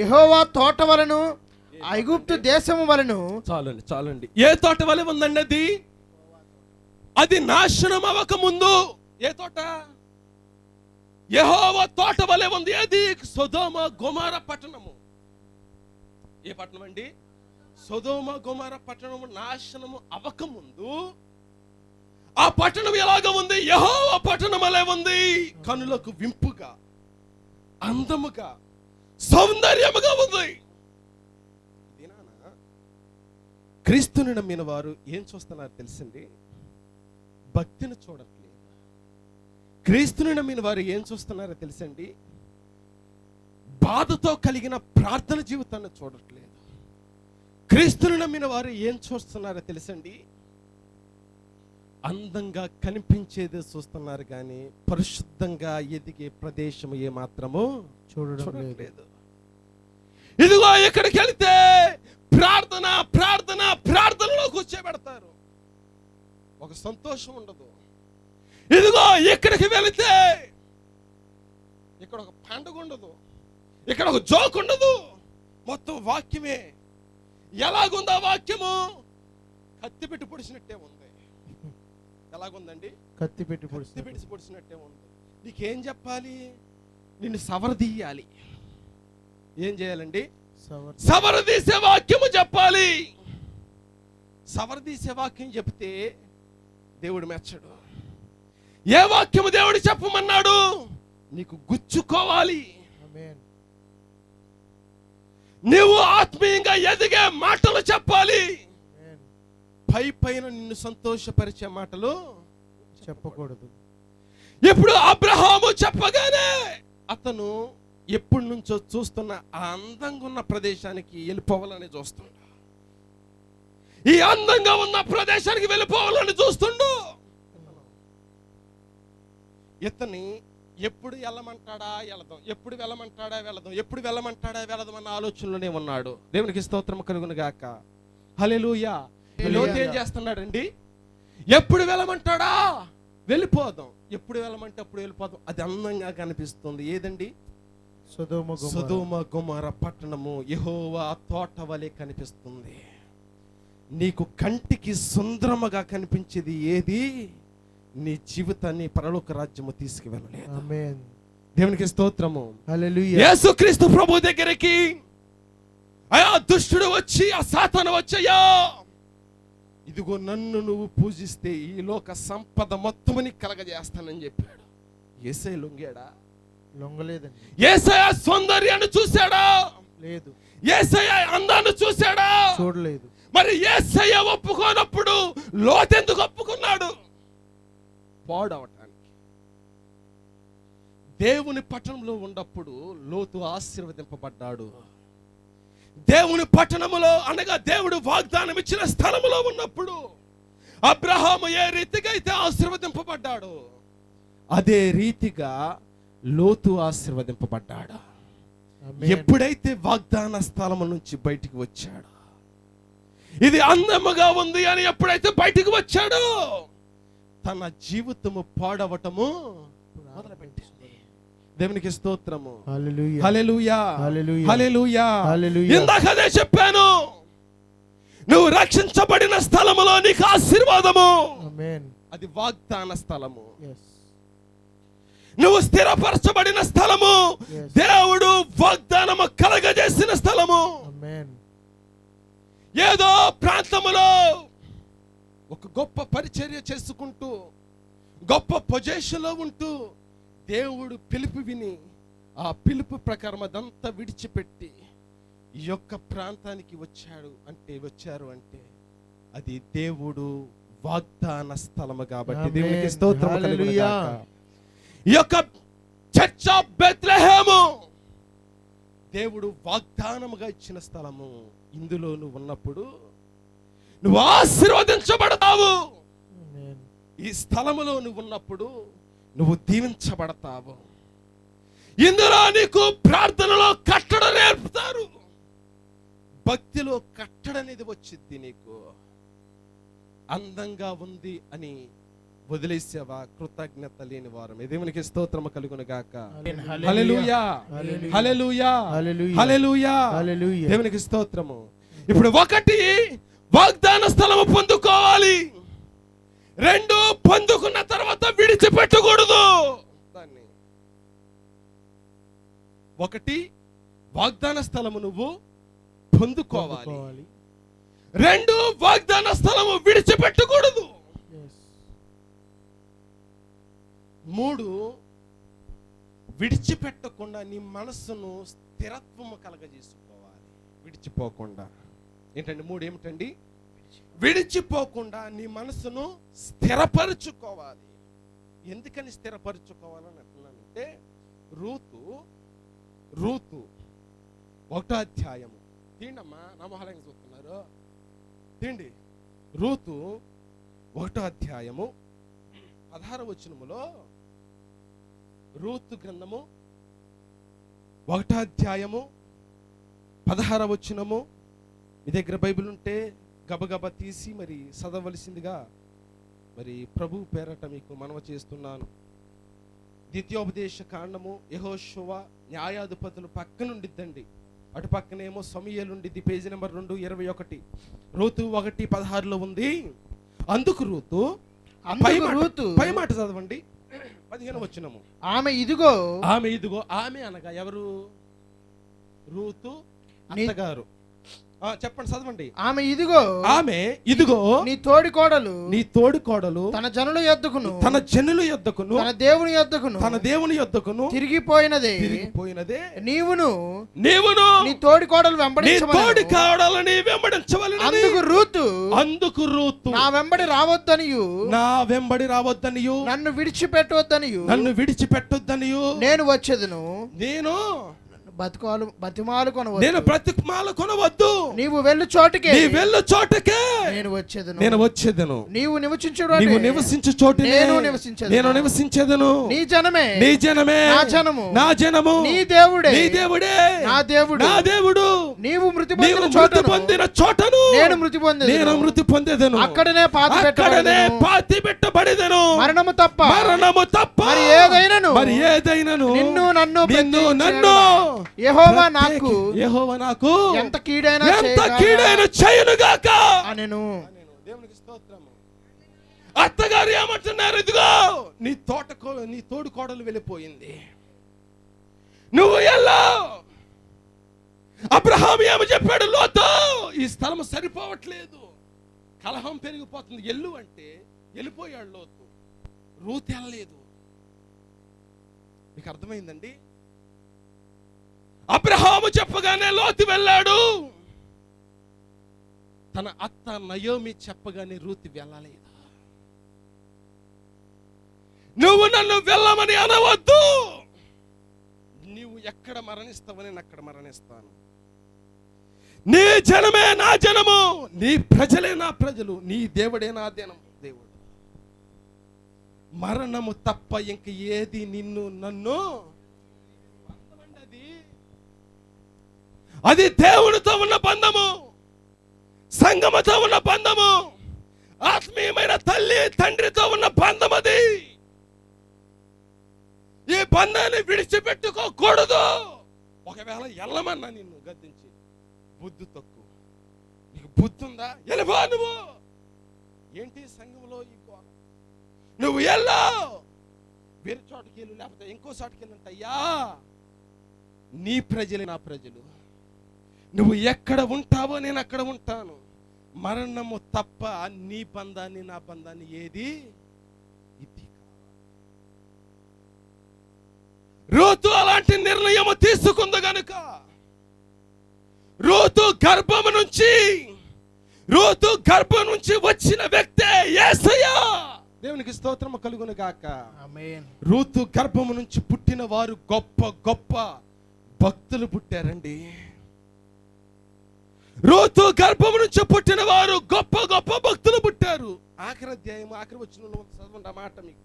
యెహోవా తోట వలెను ఐగుప్తు దేశము వలెను. చాలండి. ఏ తోట వలె ఉందండి అది నాశనం అవ్వక ముందు. ఏ తోట? యెహోవా తోట వలె ఉంది. అది సొదొమ గొమొర్ర పట్టణము. ఏ పట్టణం అండి? సొదొమ గొమొర్ర పట్టణము నాశనము అవ్వక ముందు ఆ పట్టణం ఎలాగ ఉంది? యెహోవా పట్టణం వలె ఉంది. కనులకు వింపుగా, అందముగా, సౌందర్యముగా ఉంది. క్రీస్తుని నమ్మిన వారు ఏం చూస్తున్నారు తెలుసండి? భక్తిని చూడట్లేదు. క్రీస్తుని నమ్మిన వారు ఏం చూస్తున్నారో తెలుసండి? బాధతో కలిగిన ప్రార్థన జీవితాన్ని చూడట్లేదు. క్రీస్తుని నమ్మిన వారు ఏం చూస్తున్నారో తెలుసండి? అందంగా కనిపించేది చూస్తున్నారు కానీ పరిశుద్ధంగా ఎదిగే ప్రదేశం ఏ మాత్రము చూడట్లేదు. ఇదిగో ఇక్కడికి వెళితే ప్రార్థన ప్రార్థన ప్రార్థనలో కూర్చోబెడతారు, ఒక సంతోషం ఉండదు. ఇదిగో ఇక్కడికి వెళితే ఇక్కడ ఒక పండుగ ఉండదు, ఇక్కడ ఒక జోక్ ఉండదు, మొత్తం వాక్యమే. ఎలాగుందా వాక్యము? కత్తి పెట్టి పొడిచినట్టే ఉంది. ఎలాగుందండి? కత్తి పెట్టి పొడిచినట్టే ఉంది. నీకేం చెప్పాలి? నిన్ను సవరదీయాలి. ఏం చేయాలండి? సవరదీసే వాక్యము చెప్పాలి. సవరదీసే వాక్యం చెప్తే దేవుడు మెచ్చడు. ఏ వాక్యము దేవుడు చెప్పమన్నాడు? నీకు గుచ్చుకోవాలి. నువ్వు ఆత్మీయంగా ఎదిగే మాటలు చెప్పాలి. పైన నిన్ను సంతోషపరిచే మాటలు చెప్పకూడదు. ఇప్పుడు అబ్రహాము చెప్పగానే అతను ఎప్పటి నుంచో చూస్తున్న ఆ అందంగా ఉన్న ప్రదేశానికి వెళ్ళిపోవాలని చూస్తుండ. ఈ అందంగా ఉన్న ప్రదేశానికి వెళ్ళిపోవాలని చూస్తుండు. ఇతని ఎప్పుడు వెళ్ళమంటాడా వెళదాం, ఎప్పుడు వెళ్ళమంటాడా వెళదాం, ఎప్పుడు వెళ్ళమంటాడా వెళదాం అన్న ఆలోచనలోనే ఉన్నాడు. దేవునికి స్తోత్రం కలుగును గాక. హల్లెలూయా. లోతు ఏం చేస్తున్నాడండి? ఎప్పుడు వెళ్ళమంటాడా వెళ్ళిపోదాం, ఎప్పుడు వెళ్ళమంటే అప్పుడు వెళ్ళిపోదాం. అది అందంగా కనిపిస్తుంది. ఏదండి? సొదొమ గొమొర్రా పట్టణము యెహోవా తోట వలె కనిపిస్తుంది. నీకు కంటికి సుందరముగా కనిపించేది ఏది? నీ జీవితాన్ని పరలోక రాజ్యము తీసుకువెళ్ళలేదు. ఆమేన్. దేవునికి స్తోత్రము. హల్లెలూయా. యేసుక్రీస్తు ప్రభు దగ్గరికి అయా దుష్టుడు వచ్చి, ఆ సాతాను వచ్చయ్యా, ఇదిగో నన్ను నువ్వు పూజిస్తే ఈ లోక సంపద మొత్తముని కలగజేస్తానని చెప్పాడు. యేసయ్య లొంగాడా? లొంగలేదండి. యేసయ్య సౌందర్యాన్ని చూశాడా? లేదు. యేసయ్య అందాన్ని చూశాడా? చూడలేదు. మరి యేసయ్య ఒప్పుకోనప్పుడు లోతు ఎందుకు ఒప్పుకున్నాడు? పాడవటానికి. దేవుని పట్టణంలో ఉన్నప్పుడు లోతు ఆశీర్వదింపబడ్డాడు. దేవుని పట్టణములో అనగా దేవుడు వాగ్దానం ఇచ్చిన స్థలములో ఉన్నప్పుడు అబ్రహాము ఏ రీతిగా అయితే ఆశీర్వదింపబడ్డాడు, అదే రీతిగా లోతు ఆశీర్వదింపబడ్డాడు. ఎప్పుడైతే వాగ్దాన స్థలము నుంచి బయటికి వచ్చాడు, ఇది అందముగా ఉంది అని ఎప్పుడైతే బయటికి వచ్చాడో తన జీవితము పాడవటము మొదలుపెట్టింది. దేవునికి స్తోత్రము. హల్లెలూయా. హల్లెలూయా. హల్లెలూయా. హల్లెలూయా. హల్లెలూయా. ఇందాకనే చెప్పాను, నువ్వు రక్షించబడిన స్థలములో నీకు ఆశీర్వాదము. ఆమేన్. అది వాగ్దాన స్థలము. yes. నువ్వు స్థిరపరచబడిన స్థలము. Yes. దేవుడు వాగ్దానము కలగజేసిన స్థలము. ఆమేన్. ఏదో ప్రాంతములో ఒక గొప్ప పరిచర్య చేసుకుంటూ గొప్ప పొజిషన్లో ఉంటూ దేవుడు పిలుపు విని ఆ పిలుపు ప్రకారం అదంతా విడిచిపెట్టి ఈ యొక్క ప్రాంతానికి వచ్చారు అంటే అది దేవుడు వాగ్దాన స్థలము కాబట్టి దేవునికి స్తోత్రము కలుగును గాక. ఈ యొక్క చర్చ్ ఆఫ్ బెత్లెహేము దేవుడు వాగ్దానముగా ఇచ్చిన స్థలము. ఇందులో నువ్వు ఉన్నప్పుడు నువ్వు ఆశీర్వదించబడతావు. ఈ స్థలములో నువ్వు ఉన్నప్పుడు నువ్వు దీవించబడతావు. ఇందులో నీకు ప్రార్థనలో కట్టడ నేర్పుతారు, భక్తిలో కట్టడ అనేది వచ్చింది. నీకు అందంగా ఉంది అని వదిలేసావా? కృతజ్ఞత లేని వారం. దేవునికి స్తోత్రము కలుగును గాక. హల్లెలూయా. హల్లెలూయా. హల్లెలూయా. దేవునికి స్తోత్రము. ఇప్పుడు ఒకటి, వాగ్దాన స్థలము పొందుకోవాలి. రెండు, పొందుకున్న తర్వాత విడిచిపెట్టకూడదు దాన్ని. ఒకటి, వాగ్దాన స్థలము నువ్వు పొందుకోవాలి. రెండు, వాగ్దాన స్థలము విడిచిపెట్టకూడదు. మూడు, విడిచిపెట్టకుండా నీ మనస్సును స్థిరత్వము కలగజేసుకోవాలి. విడిచిపోకుండా. ఏంటండి? మూడు ఏమిటండి? విడిచిపోకుండా నీ మనసును స్థిరపరచుకోవాలి. ఎందుకని స్థిరపరచుకోవాలని అంటున్నానంటే, రూతు 1వ అధ్యాయము. తిండమ్మా, నా మొహలంగా చూస్తున్నారు, తిండి. రూతు 1వ అధ్యాయము 16వ వచనములో, రూతు గ్రంథము 1వ అధ్యాయము 16వ వచనము. మీ దగ్గర బైబిల్ ఉంటే గబగబా తీసి మరి చదవలసిందిగా మరి ప్రభు పేరట మీకు మనవి చేస్తున్నాను. ద్వితీయోపదేశ కాండము యెహోషువ న్యాయాధిపతులు పక్కనుండిద్దండి. అటు పక్కనేమో సమూయేలు ఉండిద్ది. Page number 221. రూతు 1:16లో ఉంది. అందుకు రూతు పై మాట చదవండి. 15వ వచనము. ఆమె ఇదిగో. ఆమె అనగా ఎవరు? రూతు అత్తగారు. చెప్పండి, చదవండి. ఆమె ఇదిగో నీ తోడికోడలు తన జనుల యొద్దకును తన దేవుని యొద్దకును తిరిగిపోయినదే నీవును నీ తోడికోడలు వెంబడించవలెను. అందుకు రూతు నా వెంబడి రావద్దనియు నన్ను విడిచిపెట్టొద్దనియు నేను వచ్చేదను. బతిమాలు కొనవద్దు. నేను బ్రతిమాలు కొనవద్దు. నీవు వెళ్ళు చోటుకే, నీ వెళ్ళు చోటకే నేను వచ్చేదను. నీవు నివసించు చోటు నేను నివసించేదను. నీ జనమే నా జనము నీ దేవుడే నా దేవుడు. నీవు మృతి పొందిన చోటను నేను మృతి పొందేదను. అక్కడనే పాతి పెట్టబడేదను. మరణము తప్ప మరి ఏదైనను నిన్ను నన్ను యెహోవా నాకు ఎంత కీడైన చేయనుగాక అనెను. దేవునికి స్తోత్రము. అత్తగారు ఏమంటున్నారు? ఇదిగో నీ తోడు కోడలు వెళ్ళిపోయింది, నువ్వు ఎల్లా. అబ్రహాము ఏమి చెప్పాడు? లోతు, ఈ స్థలం సరిపోవట్లేదు, కలహం పెరిగిపోతుంది, ఎల్లు అంటే వెళ్ళిపోయాడు లోతు. రూతు వెళ్ళలేదు. మీకు అర్థమైందండి? అబ్రహాము చెప్పగానే లోతు వెళ్ళాడు. తన అత్త నయోమి చెప్పగానే రూతు వెళ్ళలేదు. నువ్వు నన్ను వెళ్ళమని అనవద్దు. నీవు ఎక్కడ మరణిస్తావని నేను అక్కడ మరణిస్తాను. నీ జనమే నా జనము, నీ ప్రజలే నా ప్రజలు, నీ దేవుడే నా దేవుడు. మరణము తప్ప ఇంక ఏది నిన్ను నన్ను అది దేవునితో ఉన్న బంధము, సంగమతో ఉన్న బంధము, ఆత్మీయమైన తల్లి తండ్రితో ఉన్న బంధం. అది ఈ బంధాన్ని విడిచిపెట్టుకోకూడదు. ఒకవేళ ఎల్లమన్నా నిన్ను గద్దించి, బుద్ధి తక్కువ, నీకు బుద్ధి ఉందా? వెళ్ళిపో నువ్వు. ఏంటి సంఘంలో ఈ గోల? నువ్వు వెళ్ళా, వేరే చోటుకి వెళ్ళు, లేకపోతే ఇంకో చోటుకి వెళ్ళంటయ్యా. నీ ప్రజలే నా ప్రజలు, నువ్వు ఎక్కడ ఉంటావో నేను అక్కడ ఉంటాను. మరణము తప్ప నీ బంధాన్ని నా బంధాన్ని ఏది ఇది. రూతు అలాంటి నిర్ణయం తీసుకుంది గనుక రూతు గర్భం నుంచి వచ్చిన వ్యక్తే యేసయ్య. దేవునికి స్తోత్రము కలుగును గాక. ఆమేన్. రూతు గర్భం నుంచి పుట్టిన వారు గొప్ప గొప్ప భక్తులు పుట్టారండి. రూతు గర్భం నుంచి పుట్టిన వారు గొప్ప గొప్ప భక్తులు పుట్టారు. ఆఖరి అధ్యాయం ఆఖరి వచనంలో చదవండి. ఆ మాట మీకు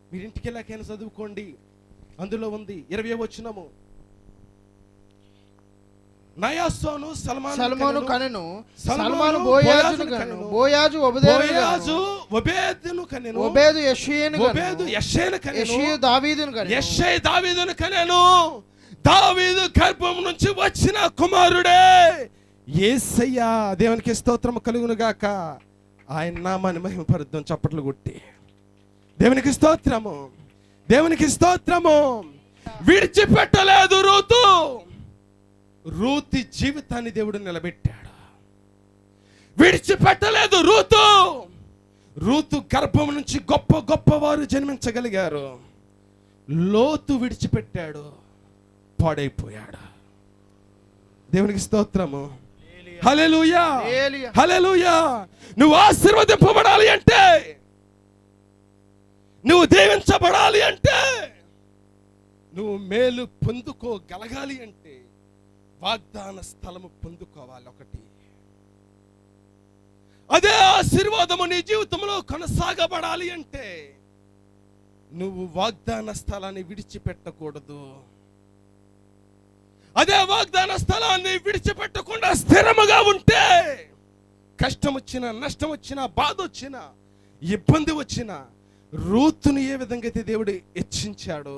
మీరు ఇంటికి వెళ్ళాకైనా చదువుకోండి. అందులో ఉంది 20వ వచనము. నయాసోను సల్మాను కనెను, సల్మాను బోయాజును కనెను, బోయాజు ఒబేదును కనెను, ఒబేదు యెషయను కనెను, యెషయి దావీదును కనెను. దావీదు గర్భం నుంచి వచ్చిన కుమారుడే యేసయ్య. దేవునికి స్తోత్రము కలుగును గాక. ఆయన నామాన్ని మహిమపరుద్దాం చప్పట్లు కొట్టి. దేవునికి స్తోత్రము, దేవునికి స్తోత్రము. విడిచిపెట్టలేదు రూతు జీవితాన్ని దేవుడు నిలబెట్టాడు. విడిచిపెట్టలేదు రూతు గర్భం నుంచి గొప్ప గొప్ప వారు జన్మించగలిగారు. లోతు విడిచిపెట్టాడు, పాడైపోయాడు. దేవునికి స్తోత్రము. హల్లెలూయా, హల్లెలూయా. నువ్వు ఆశీర్వదింపబడాలి అంటే, నువ్వు దీవించబడాలి అంటే, నువ్వు మేలు పొందుకోగలగాలి అంటే వాగ్దాన స్థలము పొందుకోవాలి. ఒకటి, అదే ఆశీర్వాదము నీ జీవితంలో కొనసాగబడాలి అంటే నువ్వు వాగ్దాన స్థలాన్ని విడిచిపెట్టకూడదు. అదే వాగ్దాన స్థలాన్ని విడిచిపెట్టకుండా స్థిరముగా ఉంటే, కష్టం వచ్చినా, నష్టం వచ్చినా, బాధ వచ్చినా, ఇబ్బంది వచ్చినా, రూతుని ఏ విధంగా అయితే దేవుడు హెచ్చించాడు,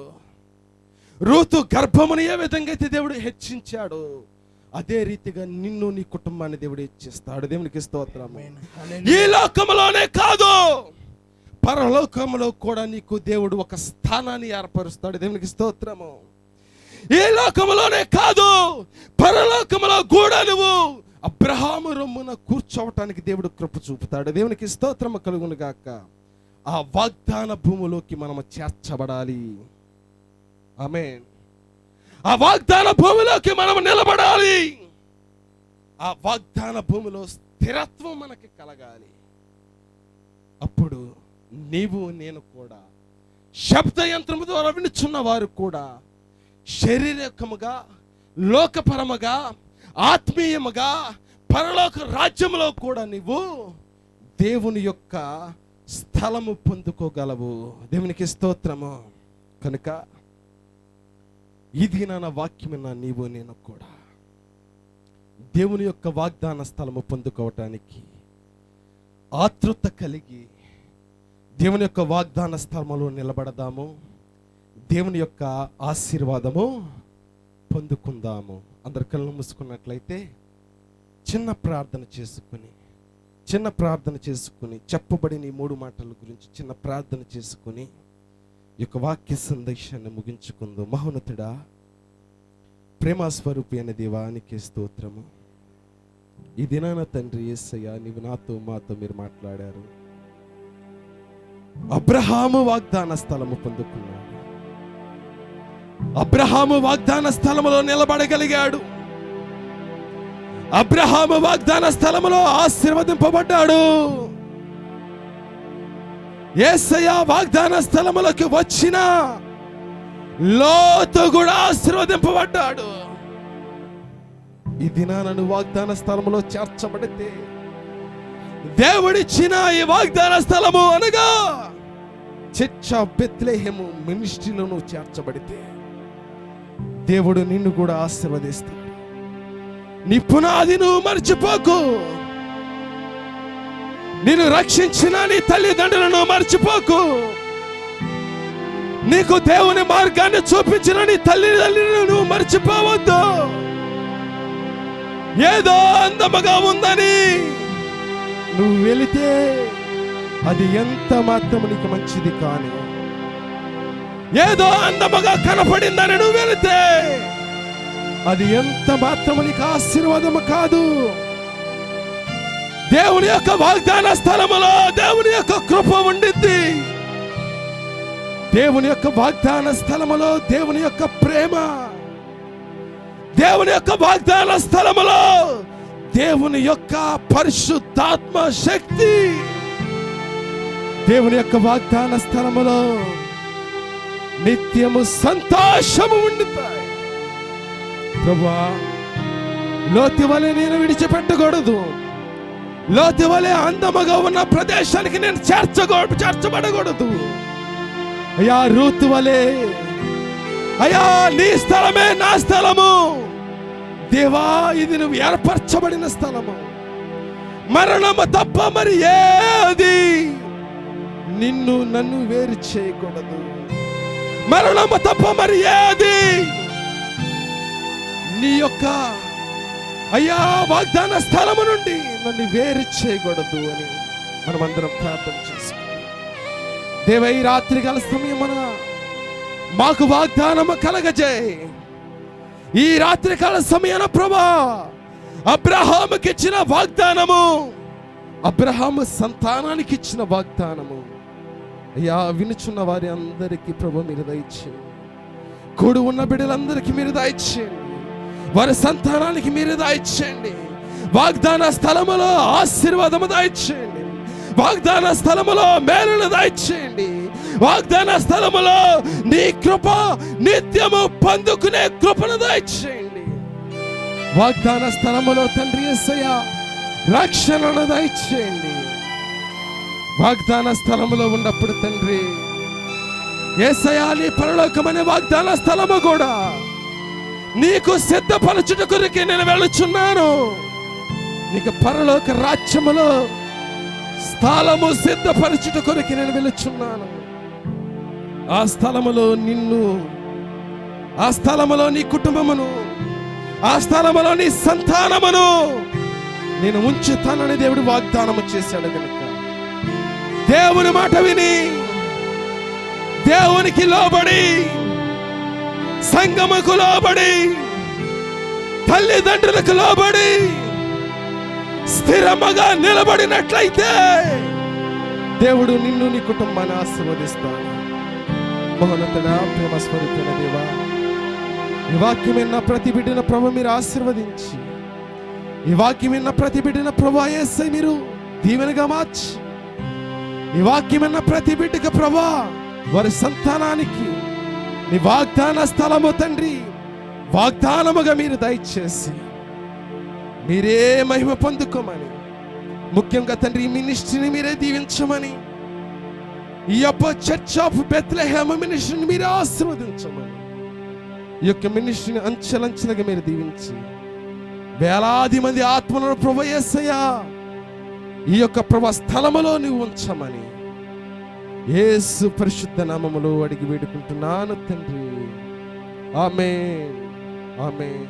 రూతు గర్భముని ఏ విధంగా అయితే దేవుడు హెచ్చించాడు, అదే రీతిగా నిన్ను నీ కుటుంబాన్ని దేవుడు హెచ్చిస్తాడు. దేవునికి స్తోత్రము. ఈ లోకములోనే కాదు, పరలోకములో కూడా నీకు దేవుడు ఒక స్థానాన్ని ఏర్పరుస్తాడు. దేవునికి స్తోత్రము. ఈ లోకములోనే కాదు, పరలోకములో కూడా నువ్వు అబ్రహాము రొమ్మున కూర్చోవటానికి దేవుడు కృప చూపుతాడు. దేవునికి స్తోత్రము కలుగును గాక. ఆ వాగ్దాన భూమిలోకి మనము చేర్చబడాలి. ఆమేన్. ఆ వాగ్దాన భూమిలోకి మనం నిలబడాలి. ఆ వాగ్దాన భూమిలో స్థిరత్వం మనకి కలగాలి. అప్పుడు నీవు నేను కూడా, శబ్ద యంత్రము ద్వారా వినుచున్న వారు కూడా శారీరకముగా లోకపరముగా, ఆత్మీయముగా, పరలోక రాజ్యంలో కూడా నీవు దేవుని యొక్క స్థలము పొందుకోగలవు. దేవునికి స్తోత్రము. కనుక ఇది నా వాక్యమైన నీవు నేను కూడా దేవుని యొక్క వాగ్దాన స్థలము పొందుకోవటానికి ఆతృత కలిగి దేవుని యొక్క వాగ్దాన స్థలములో నిలబడదాము. దేవుని యొక్క ఆశీర్వాదము పొందుకుందాము. అందరి కళ్ళు మూసుకున్నట్లయితే చిన్న ప్రార్థన చేసుకుని చెప్పబడిన ఈ 3 మాటల గురించి చిన్న ప్రార్థన చేసుకుని ఈ యొక్క వాక్య సందేశాన్ని ముగించుకుందాం. మహోన్నతుడా, ప్రేమ స్వరూపి అయిన దేవానికి స్తోత్రము. ఈ దినాన తండ్రి యేసయ్య, నీవు నాతో మాతో మీరు మాట్లాడారు. అబ్రహాము వాగ్దాన స్థలము పొందుకున్నాడు. అబ్రహాము వాగ్దాన స్థలములో నిలబడగలిగాడు. అబ్రహాము వాగ్దాన స్థలములో ఆశీర్వదింపబడ్డాడు. యేసయ్య వాగ్దాన స్థలములోకి వచ్చిన లోతు కూడా ఆశీర్వదింపబడ్డాడు. ఈ దినాలను వాగ్దాన స్థలములో చేర్చబడితే దేవుడిచ్చిన ఈ వాగ్దాన స్థలము అనగా చర్చ్ ఆఫ్ బెత్లెహేము మినిస్ట్రీలో చేర్చబడితే దేవుడు నిన్ను కూడా ఆశీర్వదిస్తాడు. నీ పునాది నువ్వు మర్చిపోకు. నిన్ను రక్షించిన నీ తల్లిదండ్రులను మర్చిపోకు. నీకు దేవుని మార్గాన్ని చూపించిన నీ తల్లిదండ్రులను నువ్వు మర్చిపోవద్దు. ఏదో అందముగా ఉందని నువ్వు వెళితే అది ఎంత మాత్రం నీకు మంచిది కాని, ఏదో అందముగా కనపడిందని నువ్వు వెళితే అది ఎంత మాత్రం నీకు ఆశీర్వాదము కాదు. దేవుని యొక్క వాగ్దాన స్థలములో దేవుని యొక్క కృప ఉండిద్ది. దేవుని యొక్క వాగ్దాన స్థలములో దేవుని యొక్క ప్రేమ, దేవుని యొక్క వాగ్దాన స్థలములో దేవుని యొక్క పరిశుద్ధాత్మ శక్తి, దేవుని యొక్క వాగ్దాన స్థలములో నిత్యము సంతోషము ఉండుతాయి. ప్రభువా, లోతు వలె నేను విడిచిపెట్టకూడదు. లోతు వలె అందముగా ఉన్న ప్రదేశానికి నేను చేర్చబడకూడదు. అయ్యా, రూతు వలె, అయ్యా నీ స్థలమే నా స్థలము. దేవా, ఇది నువ్వు ఏర్పరచబడిన స్థలము. మరణము తప్ప మరి ఏది నన్ను వేరు చేయకూడదు. మరణము తప్ప మరి ఏది నీ యొక్క అయ్యా వాగ్దాన స్థలము నుండి నన్ను వేరు చేయకూడదు అని మనమందరం ప్రార్థన చేసుకుంటాం. దేవ, ఈ రాత్రి కాల సమయమున మాకు వాగ్దానము కలగజేయి. ఈ రాత్రి కాల సమయాన ప్రభా, అబ్రహాముకి ఇచ్చిన వాగ్దానము, అబ్రహాము సంతానానికి ఇచ్చిన వాగ్దానము అయ్యా వినుచున్న వారి అందరికీ ప్రభు మీరు దయచేయండి. కూడి ఉన్న బిడ్డలందరికీ మీరు దయచేయండి. వారి సంతానానికి మీరు దయచేయండి. వాగ్దాన స్థలములో ఆశీర్వాదము దయచేయండి. వాగ్దాన స్థలములో మేలును దయచేయండి. వాగ్దాన స్థలములో నీ కృప నిత్యము పొందుకునే కృపను దయచేయండి. వాగ్దాన స్థలములో తండ్రి యేసయ్య రక్షణను దయచేయండి. వాగ్దాన స్థలములో ఉన్నప్పుడు తండ్రి యేసయ్య, నీ పరలోకమనే వాగ్దాన స్థలము కూడా నీకు సిద్ధపరచుట కొరకే నేను వెళుచున్నాను. నీకు పరలోక రాజ్యములో స్థలము సిద్ధపరచుట కొరకే నేను వెళుచున్నాను. ఆ స్థలములో నిన్ను, ఆ స్థలములో నీ కుటుంబమును, ఆ స్థలములో నీ సంతానమును నేను ఉంచుతానని దేవుడు వాగ్దానము చేశాడు. కనుక దేవుని మాట విని, దేవునికి లోబడి, సంఘముకు లోబడి, తల్లిదండ్రులకు లోబడి స్థిరముగా నిలబడినట్లయితే దేవుడు నిన్ను, నీ కుటుంబాన్ని ఆశీర్వదిస్తాడు. మహోన్నతుడా, ప్రేమ స్వరూపైన దేవా, ఈ వాక్యం విన్న ప్రతి బిడ్డను ప్రభు మీరు ఆశీర్వదించి, ఈ వాక్యం విన్న ప్రతి బిడ్డను ప్రభు యేసయ్య మీరు దీవెనగా మార్చి, ఈ వాక్యం విన్న ప్రతి బిడ్డకు ప్రభు వారి సంతానానికి నీ వాగ్దాన స్థలము తండ్రి వాగ్దానముగా మీరు దయచేసి మీరే మహిమ పొందుకోమని, ముఖ్యంగా తండ్రి ఈ మినిస్ట్రీని మీరే దీవించమని, ఈ యొక్క చర్చ్ ఆఫ్ బెత్లెహేమ్ మినిస్ట్రీని మీరే ఆశీర్వదించమని, ఈ యొక్క మినిస్ట్రీని అంచెలంచెలుగా మీరు దీవించి వేలాది మంది ఆత్మలను ప్రభువా యేసయ్యా ఈ యొక్క ప్రభు స్థలములో నువ్వు ఉంచమని యేసు పరిశుద్ధ నామములో అడిగి వేడుకుంటున్నాను తండ్రి. ఆమేన్, ఆమేన్.